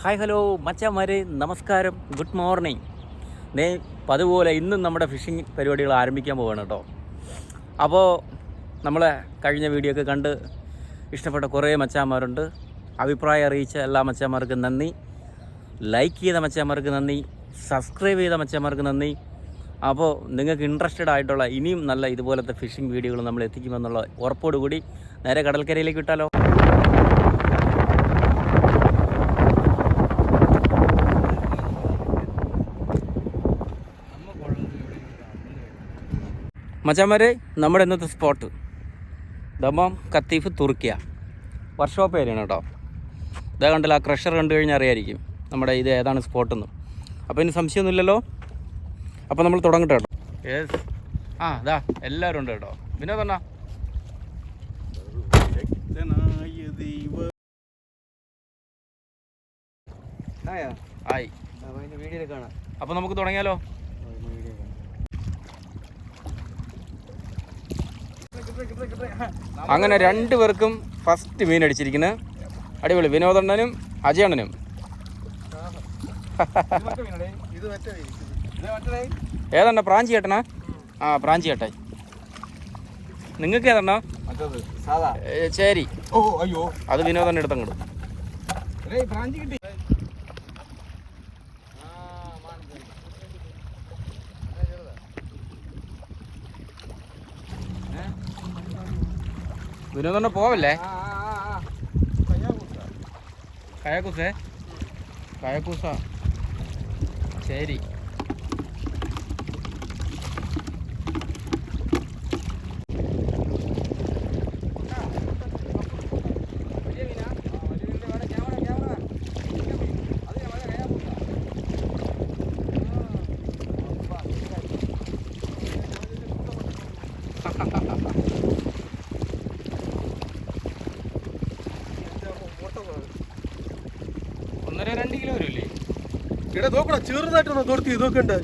Hi hello മച്ചാന്മാരെ, നമസ്കാരം, good morning. അതുപോലെ ഇന്നും നമ്മുടെ ഫിഷിംഗ് പരിപാടികൾ ആരംഭിക്കാൻ പോവുകയാണ് കേട്ടോ. അപ്പോൾ നമ്മൾ കഴിഞ്ഞ വീഡിയോ ഒക്കെ കണ്ട് ഇഷ്ടപ്പെട്ട കുറേ മച്ചാന്മാരുണ്ട്. അഭിപ്രായം അറിയിച്ച എല്ലാ മച്ചാന്മാർക്കും നന്ദി. ലൈക്ക് ചെയ്ത മച്ചാന്മാർക്ക് നന്ദി. സബ്സ്ക്രൈബ് ചെയ്ത മച്ചാന്മാർക്ക് നന്ദി. അപ്പോൾ നിങ്ങൾക്ക് ഇൻട്രസ്റ്റഡ് ആയിട്ടുള്ള ഇനിയും നല്ല ഇതുപോലത്തെ ഫിഷിംഗ് വീഡിയോകൾ നമ്മൾ എത്തിക്കുമെന്നുള്ള ഉറപ്പോടുകൂടി നേരെ കടൽക്കരയിലേക്ക് വിട്ടാലോ. മച്ചാന്മാരെ, നമ്മുടെ ഇന്നത്തെ സ്പോട്ട് ദമാം കത്തീഫ് തുർക്കിയ വർക്ക്ഷോപ്പ് ഏരിയയാണ് കേട്ടോ. ഇതാ കണ്ടില്ല, ആ ക്രഷർ കണ്ടു കഴിഞ്ഞാൽ അറിയായിരിക്കും നമ്മുടെ ഇത് ഏതാണ് സ്പോട്ടെന്ന്. അപ്പോൾ ഇനി സംശയമൊന്നുമില്ലല്ലോ. അപ്പോൾ നമ്മൾ തുടങ്ങട്ടെ കേട്ടോ. യെസ്, ഇതാ എല്ലാവരും ഉണ്ട് കേട്ടോ. വിനോദണ്ണ ആയി. അപ്പോൾ നമുക്ക് തുടങ്ങിയാലോ. അങ്ങനെ രണ്ടുപേർക്കും ഫസ്റ്റ് മീൻ അടിച്ചിരിക്കുന്നത്. അടിപൊളി. വിനോദണ്ണനും അജയണ്ണനും. ഏതാണ്ട പ്രാഞ്ചി ചേട്ടനാ? പ്രാഞ്ചി ചേട്ടായി. നിങ്ങൾക്ക് ഏതാണ്ട? ശരി, അത് വിനോദണ്ണ എടുത്തങ്ങോട്ട്. വിനോദണ്ണ പോവല്ലേ? കയാക്കൂസേ? കയാക്കൂസ. ശരി. ഒന്നര 2 കിലോ വരില്ലേ? ഇവിടെ നോക്കണം, ചെറുതായിട്ടൊന്ന് തോർത്തി നോക്കണ്ട്.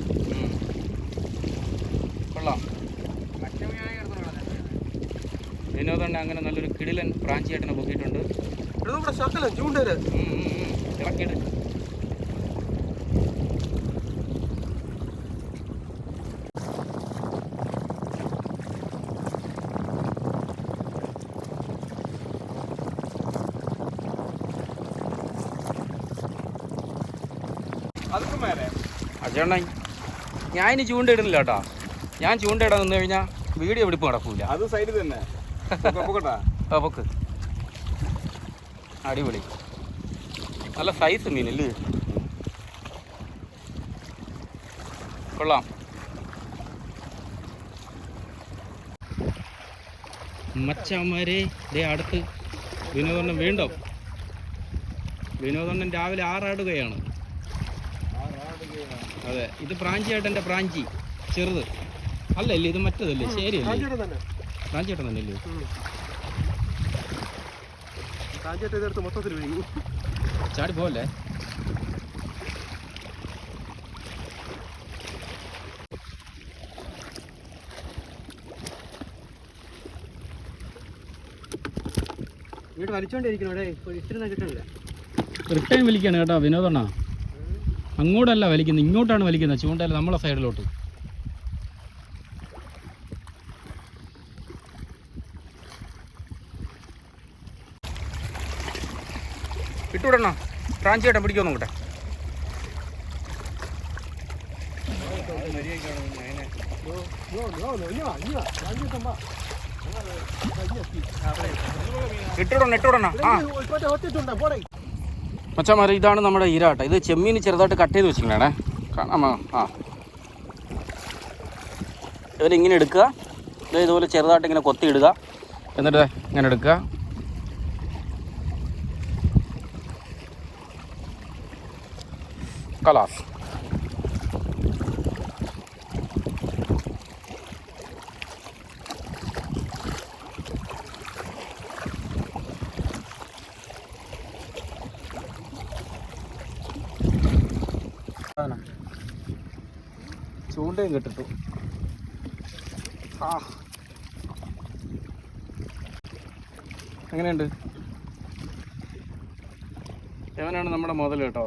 കൊള്ളാം. വിനോദണ്ണ അങ്ങനെ നല്ലൊരു കിടിലൻ പ്രാഞ്ചിയേട്ടനെ പൊക്കിയിട്ടുണ്ട്. ശക്കലം ചൂണ്ടല് ഇറക്കിയിട്ട് അജയണ്ണ, ഞാൻ ഇനി ചൂണ്ടയിടുന്നില്ല കേട്ടോ. ഞാൻ ചൂണ്ടയിടാൻ നിന്ന് കഴിഞ്ഞാൽ വീഡിയോ പിടിപ്പ് നടക്കൂല. അത് സൈഡിൽ തന്നെ. പൊക്ക്. അടിപൊളി, നല്ല സൈസ് മീനല്ലേ? കൊള്ളാം. മച്ചാന്മാരെ, ദേ അടുത്ത് വിനോദണ്ണൻ വീണ്ടും. വിനോദണ്ണൻ രാവിലെ 6 ആടുകയാണ്. അതെ, ഇത് പ്രാഞ്ചി ഏട്ടൻ്റെ പ്രാഞ്ചി ചെറുത് അല്ലല്ലേ? ഇത് മറ്റതല്ലേ? ശരിയല്ലേ? പ്രാഞ്ചിയേട്ടൻ തന്നെ അല്ലേ? ചാടി പോവല്ലേ? വീട് വലിച്ചോണ്ടിരിക്കണേ, കിട്ടണില്ല. റിട്ടേൺ വലിക്കാണ് കേട്ടോ വിനോദണ്ണ. അങ്ങോട്ടല്ല വലിക്കുന്നത്, ഇങ്ങോട്ടാണ് വലിക്കുന്നത്. ചൂണ്ടല്ല നമ്മളെ സൈഡിലോട്ട്. ഇട്ടുവിടണ. പ്രാഞ്ചി ചേട്ടൻ പിടിക്കുമോ നോക്കട്ടെ. ഇട്ടുവിടണ. മച്ചാമാരെ, ഇതാണ് നമ്മുടെ ഈരാട്ട. ഇത് ചെമ്മീൻ ചെറുതായിട്ട് കട്ട് ചെയ്ത് വെച്ചിട്ടുണ്ടേ. കാണാമോ? ഇവരിങ്ങനെ എടുക്കുക, ഇതുപോലെ ചെറുതായിട്ട് ഇങ്ങനെ കൊത്തി ഇടുക, എന്നിട്ട് ഇങ്ങനെ എടുക്കുക. കലാസ്. ചൂണ്ടയും കെട്ടിട്ടു. എങ്ങനെയുണ്ട്? ഇവനാണ് നമ്മുടെ മുതൽ കേട്ടോ.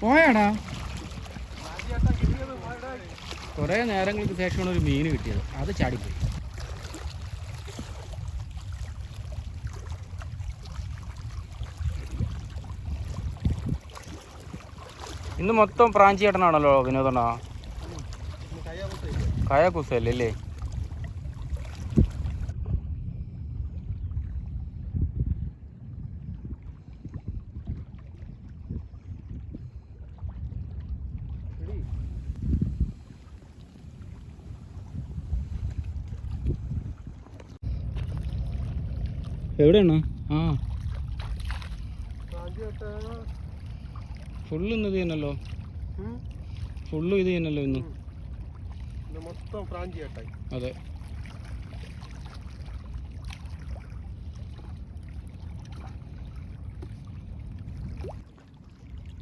പോയാടാ കുറേ നേരങ്ങൾക്ക് ശേഷമാണ് ഒരു മീൻ കിട്ടിയത്. അത് ചാടിപ്പോയി. ഇന്ന് മൊത്തം പ്രാഞ്ചിയേട്ടനാണല്ലോ വിനോദണ്ണ. കയാക്കുസല്ലേ അല്ലേ? എവിടെയാണ്? ആ ഫുള്ള് ഇന്ന് ഇത് തന്നെയല്ലോ. ഫുള്ള് ഇത് തന്നെയല്ലോ ഇന്ന് മൊത്തം പ്രാഞ്ചി കേട്ടായി. അതെ.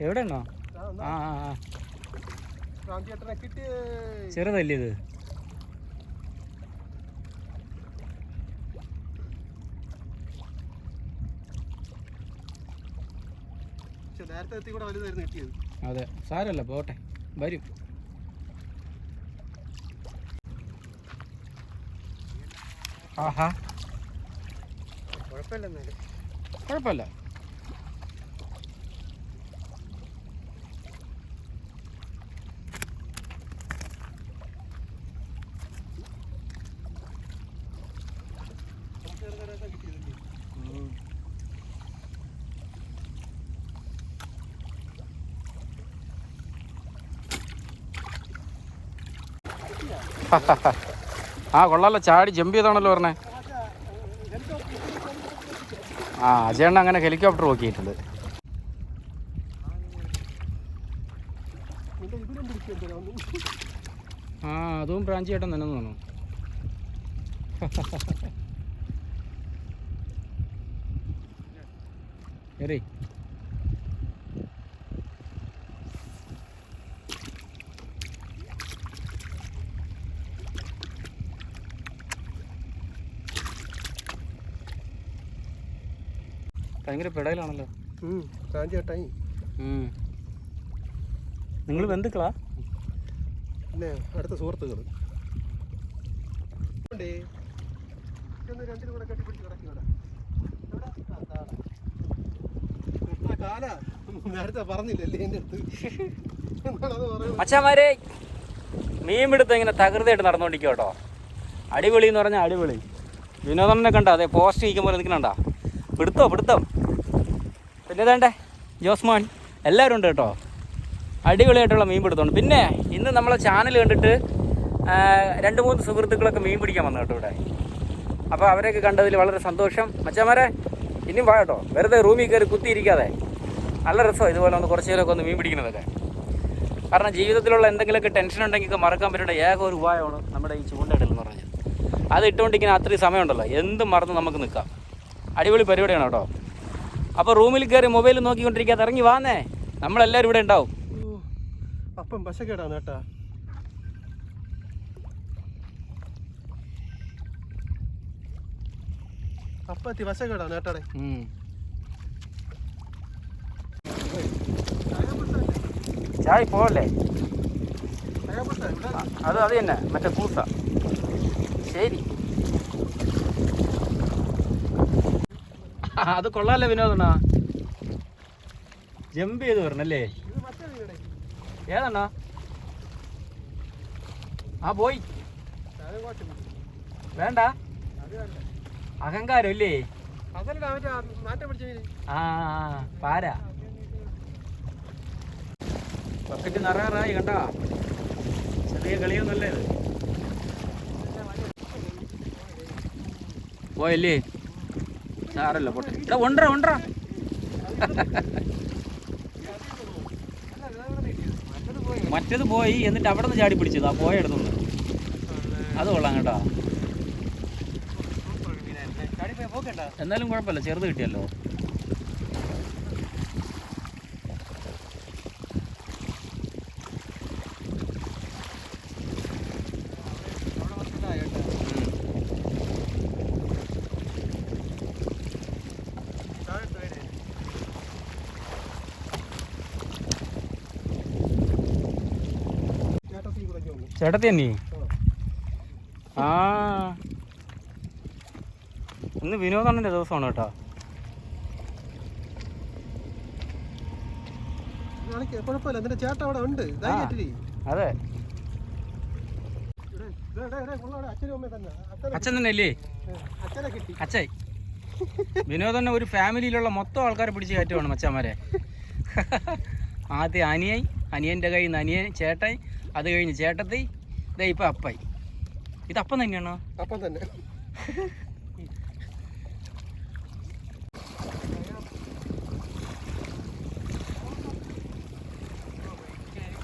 എവിടെയാണോ? ആ ആ ചെറുതല്ലേ ഇത്? നേരത്തെ കൂടെ വലുതായിരുന്നു കിട്ടിയത്. അതെ, സാരല്ല, പോട്ടെ, വരും. ആഹാ, കുഴപ്പമില്ല. കുഴപ്പമില്ല. ആ കൊള്ളാലോ, ചാടി ജമ്പ് ചെയ്താണല്ലോ പറഞ്ഞേ. ആ അജയണ്ണ അങ്ങനെ ഹെലികോപ്റ്റർ നോക്കിയിട്ടുണ്ട്. ആ അതും പ്രാഞ്ചിയേട്ടൻ തന്നെ തോന്നുന്നു. ശരി, ഭയങ്കര പിടയിലാണല്ലോ. നിങ്ങൾ ബന്ധുക്കളാ? പിന്നെ അടുത്ത സുഹൃത്തുക്കൾ. നേരത്തെ പറഞ്ഞില്ലല്ലേ എൻ്റെ അടുത്ത്. അച്ഛന്മാരെ മീൻ പിടുത്തം ഇങ്ങനെ തകൃതിയായിട്ട് നടന്നുകൊണ്ടിരിക്കുക കേട്ടോ. അടിപൊളി എന്ന് പറഞ്ഞാൽ അടിപൊളി. വിനോദനെ കണ്ട അതെ പോസ്റ്റ് ചെയ്യിക്കുമ്പോൾ നിൽക്കണണ്ട. പിടുത്തം പിന്നെ ഇതേണ്ടേ ജോസ്മോൻ എല്ലാവരും ഉണ്ട് കേട്ടോ. അടിപൊളിയായിട്ടുള്ള മീൻ പിടുത്തമുണ്ട്. പിന്നെ ഇന്ന് നമ്മളെ ചാനൽ കണ്ടിട്ട് 2-3 സുഹൃത്തുക്കളൊക്കെ മീൻ പിടിക്കാൻ വന്നു കേട്ടോ ഇവിടെ. അപ്പോൾ അവരെയൊക്കെ കണ്ടതിൽ വളരെ സന്തോഷം. മച്ചാമാരെ ഇനിയും വാ കേട്ടോ, വെറുതെ റൂമിൽ കയറി കുത്തിയിരിക്കാതെ. നല്ല രസമാണ് ഇതുപോലെ ഒന്ന് കുറച്ച് നേരമൊക്കെ ഒന്ന് മീൻ പിടിക്കുന്നതൊക്കെ. കാരണം ജീവിതത്തിലുള്ള എന്തെങ്കിലുമൊക്കെ ടെൻഷൻ ഉണ്ടെങ്കിൽ മറക്കാൻ പറ്റുന്ന ഏക ഒരു ഉപായമാണ് നമ്മുടെ ഈ ചൂണ്ടയിടൽ എന്ന് പറഞ്ഞാൽ. അത് ഇട്ടുകൊണ്ടിരിക്കുന്ന അത്രയും സമയമുണ്ടല്ലോ, എന്തും മറന്ന് നമുക്ക് നിൽക്കാം. അടിപൊളി പരിപാടിയാണ് കേട്ടോ. അപ്പോൾ റൂമിൽ കയറി മൊബൈൽ നോക്കിക്കൊണ്ടിരിക്കാതെ ഇറങ്ങി വാന്നേ, നമ്മളെല്ലാവരും ഇവിടെ ഉണ്ടാവും. അപ്പം പശക്കേടാണ് കേട്ടാ. അപ്പത്തി പശക്കേടാണ് കേട്ടാടെ. ചായ പോവല്ലേ? അത് തന്നെ മറ്റേ പൂസ. ശരി, അത് കൊള്ളാല്ലേ വിനോദണ്ണ. ജമ്പ് ചെയ്ത് വരണല്ലേ? ഏതാണ്ണ? ആ പോയി, വേണ്ട അഹങ്കാരം ഇല്ലേ? ആ പാര ബക്കറ്റ് നിറയാറായി കണ്ട. ചെറിയ കളിയൊന്നല്ലേ ഇത്. പോയല്ലേ? സാറല്ല പോട്ടെ. ഇവിടെ ഒണ്ടറ മറ്റേത് പോയി, എന്നിട്ട് അവിടെ നിന്ന് ചാടി പിടിച്ചത് ആ പോയ എടുത്തുണ്ട്. അത് കൊള്ളാം കേട്ടോ. എന്നാലും കുഴപ്പമില്ല, ചെറുത് കിട്ടിയല്ലോ. ചേട്ടത്തി തന്നെ ആ ഇന്ന് വിനോദണ്ണൻ്റെ ദിവസമാണ് കേട്ടോ. കുഴപ്പമില്ല, നിന്റെ ചേട്ടൻ അവിടെ ഉണ്ട്. അതെ അച്ഛൻ തന്നെ അല്ലേ? അച്ഛായി വിനോദണ്ണ ഒരു ഫാമിലിയിലുള്ള മൊത്തം ആൾക്കാരെ പിടിച്ച് കയറ്റുവാണ് മച്ചാന്മാരെ. ആദ്യം അനിയായി, അനിയൻ്റെ കയ്യിൽ നിന്ന് അനിയൻ, ചേട്ടായി, അത് കഴിഞ്ഞ് ചേട്ടത്തി, ഇതേ ഇപ്പം അപ്പായി. ഇത് അപ്പം തന്നെയാണോ? അപ്പം തന്നെ.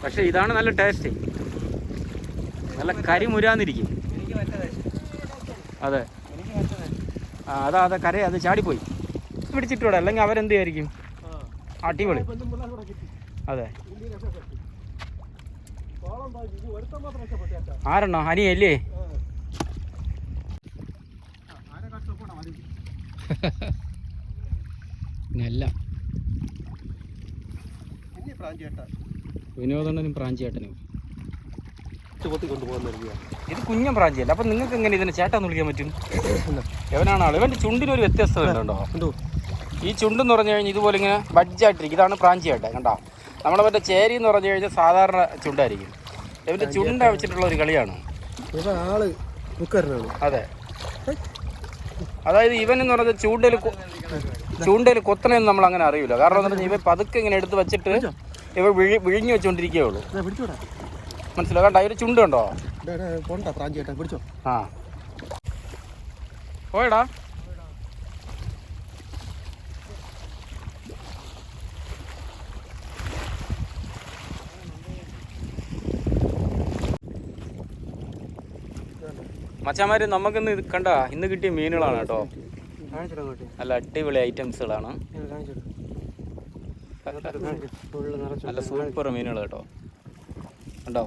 പക്ഷെ ഇതാണ് നല്ല ടേസ്റ്റ്, നല്ല കരിമുരാന്നിരിക്കും. അതെ അതെ കര അത് ചാടിപ്പോയി പിടിച്ചിട്ടൂടെ, അല്ലെങ്കിൽ അവരെന്ത് വിചാരിക്കും? അടിപൊളി. അതെ ആരെണ്ണോ? അനിയല്ലേ? അല്ല വിനോദണ്ണനും പ്രാഞ്ചിയേട്ടനും ഇത് കുഞ്ഞൻ പ്രാഞ്ചിയല്ല. അപ്പം നിങ്ങൾക്ക് എങ്ങനെ ഇതിനെ ചേട്ടാന്ന് വിളിക്കാൻ പറ്റും? എവനാണ് ആൾ? ഇവൻ്റെ ചുണ്ടിനൊരു വ്യത്യസ്തത ഉണ്ടോ? ഈ ചുണ്ടെന്ന് പറഞ്ഞു കഴിഞ്ഞാൽ ഇതുപോലെ ഇങ്ങനെ ബഡ്ജായിട്ടിരിക്കും. ഇതാണ് പ്രാഞ്ചിയേട്ടൻ. കണ്ടോ? നമ്മളെ മറ്റേ ചേരി എന്ന് പറഞ്ഞു കഴിഞ്ഞാൽ സാധാരണ ചുണ്ടായിരിക്കും. ഇവൻ്റെ ചുണ്ട വെച്ചിട്ടുള്ള ഒരു കളിയാണ്. അതെ അതായത് ഇവൻ എന്ന് പറഞ്ഞാൽ ചൂണ്ടയിൽ കൊത്തണെന്ന് നമ്മൾ അങ്ങനെ അറിയില്ല. കാരണം എന്താ പറഞ്ഞാൽ ഇവൻ പതുക്കെ ഇങ്ങനെ എടുത്ത് വെച്ചിട്ട് ഇവ വിഴിഞ്ഞു വെച്ചോണ്ടിരിക്കേ ഉള്ളൂ. മനസ്സിലാവും? കണ്ടോ ഒരു ചുണ്ട് കണ്ടോ? ആ പോയടാ. മച്ചാമാര് നമുക്കിന്ന് ഇത് കണ്ട ഇന്ന് കിട്ടിയ മീനുകളാണ് കേട്ടോ. നല്ല അടിപൊളി ഐറ്റംസുകളാണ്, നല്ല സൂപ്പർ മീനുകൾ കേട്ടോ. കണ്ടോ?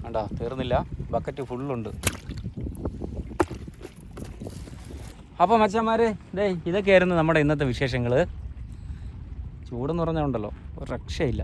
കണ്ടോ? തീർന്നില്ല, ബക്കറ്റ് ഫുള്ളുണ്ട്. അപ്പോൾ മച്ചാന്മാരെ ഇതൊക്കെയായിരുന്നു നമ്മുടെ ഇന്നത്തെ വിശേഷങ്ങൾ. ചൂടെന്ന് പറഞ്ഞുണ്ടല്ലോ ഒരു രക്ഷയില്ല.